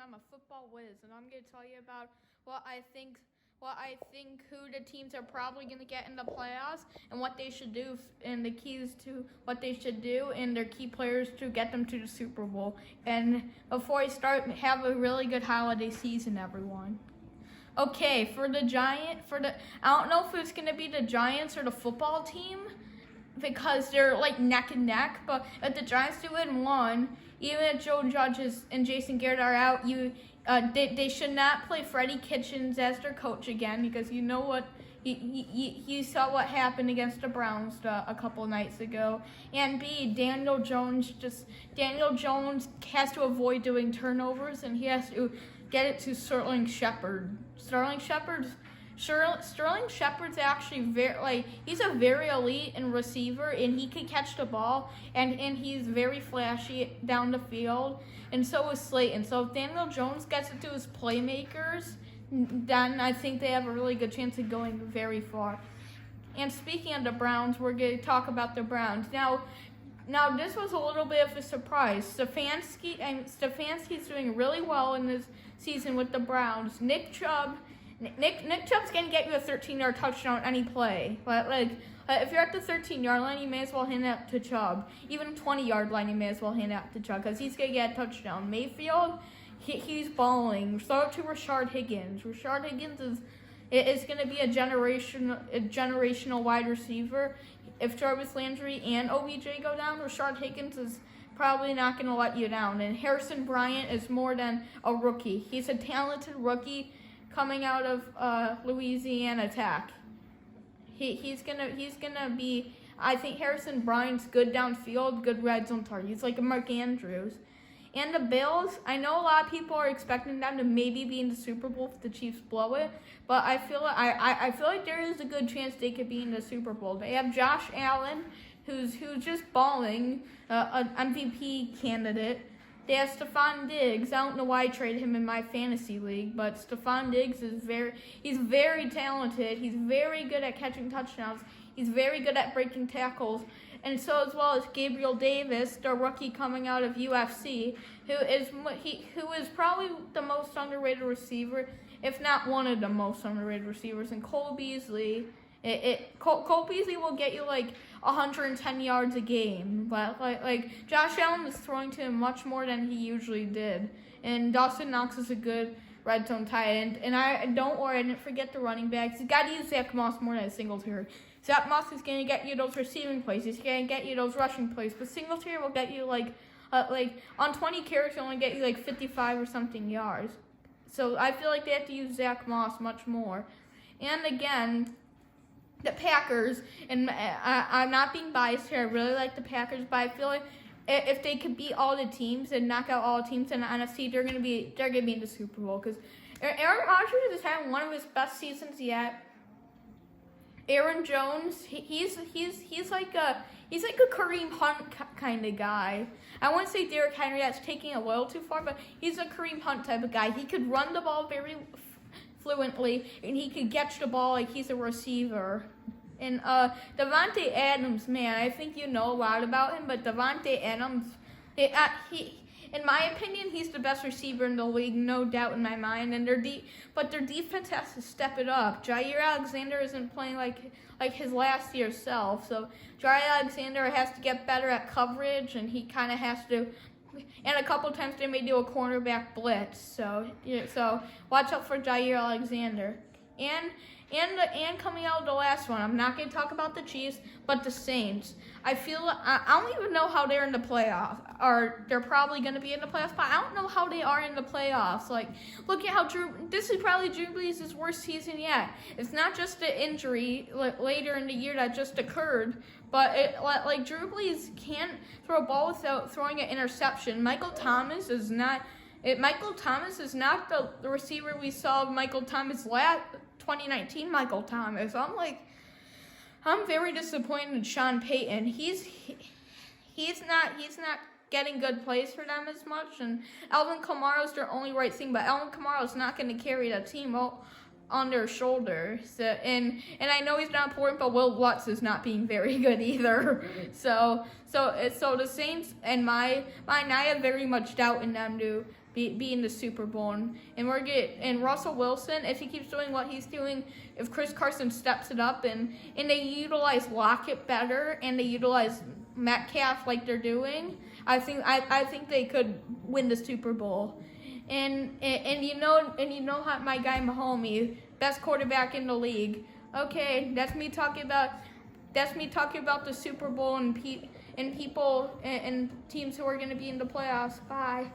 I'm a football whiz, and I'm going to tell you about what I think who the teams are probably going to get in the playoffs and what they should do and the keys to what they should do and their key players to get them to the Super Bowl. And before I start, have a really good holiday season, everyone. Okay, I don't know if it's going to be the Giants or the football team because they're like neck and neck, but if the Giants do win one, even if Joe Judge and Jason Garrett are out, they should not play Freddie Kitchens as their coach again because you know what you saw what happened against the Browns a couple nights ago. And B, Daniel Jones has to avoid doing turnovers and he has to get it to Sterling Shepard. Sterling Shepard's actually he's a very elite and receiver and he can catch the ball and he's very flashy down the field, and so is Slayton. So if Daniel Jones gets it to his playmakers, then I think they have a really good chance of going very far. And speaking of the Browns, we're going to talk about the Browns. Now this was a little bit of a surprise. Stefanski's doing really well in this season with the Browns. Nick Chubb's going to get you a 13-yard touchdown any play. But if you're at the 13-yard line, you may as well hand it to Chubb. Even 20-yard line, you may as well hand it to Chubb because he's going to get a touchdown. Mayfield, he's balling. Throw it to Rashard Higgins. Rashard Higgins is going to be a generational wide receiver. If Jarvis Landry and OBJ go down, Rashard Higgins is probably not going to let you down. And Harrison Bryant is more than a rookie. He's a talented rookie coming out of Louisiana Tech. He's gonna be. I think Harrison Bryant's good downfield, good red zone target. He's like a Mark Andrews. And the Bills, I know a lot of people are expecting them to maybe be in the Super Bowl if the Chiefs blow it, but I feel like there is a good chance they could be in the Super Bowl. They have Josh Allen, who's just balling, an MVP candidate. They have Stephon Diggs. I don't know why I traded him in my fantasy league, but Stephon Diggs is very talented. He's very good at catching touchdowns. He's very good at breaking tackles. And so as well as Gabriel Davis, the rookie coming out of UFC, who is probably the most underrated receiver, if not one of the most underrated receivers, and Cole Beasley. Cole Beasley will get you like 110 yards a game, but like Josh Allen is throwing to him much more than he usually did, and Dawson Knox is a good red zone tight end. And don't worry, I didn't forget the running backs. You got to use Zach Moss more than Singletary. Zach Moss is going to get you those receiving plays. He's going to get you those rushing plays, but Singletary will get you like on 20 carries, he'll only get you like 55 or something yards. So I feel like they have to use Zach Moss much more. And again, the Packers, and I'm not being biased here, I really like the Packers, but I feel like if they could beat all the teams and knock out all the teams in the NFC, they're gonna be in the Super Bowl because Aaron Rodgers is having one of his best seasons yet. Aaron Jones, he's like a Kareem Hunt kind of guy. I wouldn't say Derrick Henry, that's taking a little too far, but he's a Kareem Hunt type of guy. He could run the ball very fluently, and he could catch the ball like he's a receiver. And Davante Adams, man, I think you know a lot about him, but Davante Adams, he in my opinion, he's the best receiver in the league, no doubt in my mind. And their defense has to step it up. Jair Alexander isn't playing like his last year's self, so Jair Alexander has to get better at coverage, and he kind of has to. And a couple times they may do a cornerback blitz, so watch out for Jair Alexander. And coming out of the last one, I'm not going to talk about the Chiefs, but the Saints. I don't even know how they're in the playoffs. Or they're probably going to be in the playoffs, but I don't know how they are in the playoffs. Like, look at how this is probably Drew Brees' worst season yet. It's not just the injury later in the year that just occurred, but Drew Brees can't throw a ball without throwing an interception. Michael Thomas is not the receiver we saw of Michael Thomas 2019 Michael Thomas. I'm very disappointed in Sean Payton. He's not getting good plays for them as much, and Alvin Kamara's their only right thing, but Alvin Kamara's not going to carry that team. Well, on their shoulders. So, and I know he's not important, but Will Lutz is not being very good either. So the Saints and I have very much doubt in them to be in the Super Bowl. And Russell Wilson, if he keeps doing what he's doing, if Chris Carson steps it up and they utilize Lockett better and they utilize Metcalf like they're doing, I think they could win the Super Bowl. And you know how my guy Mahomes, best quarterback in the league. Okay, that's me talking about the Super Bowl and people and teams who are going to be in the playoffs. Bye.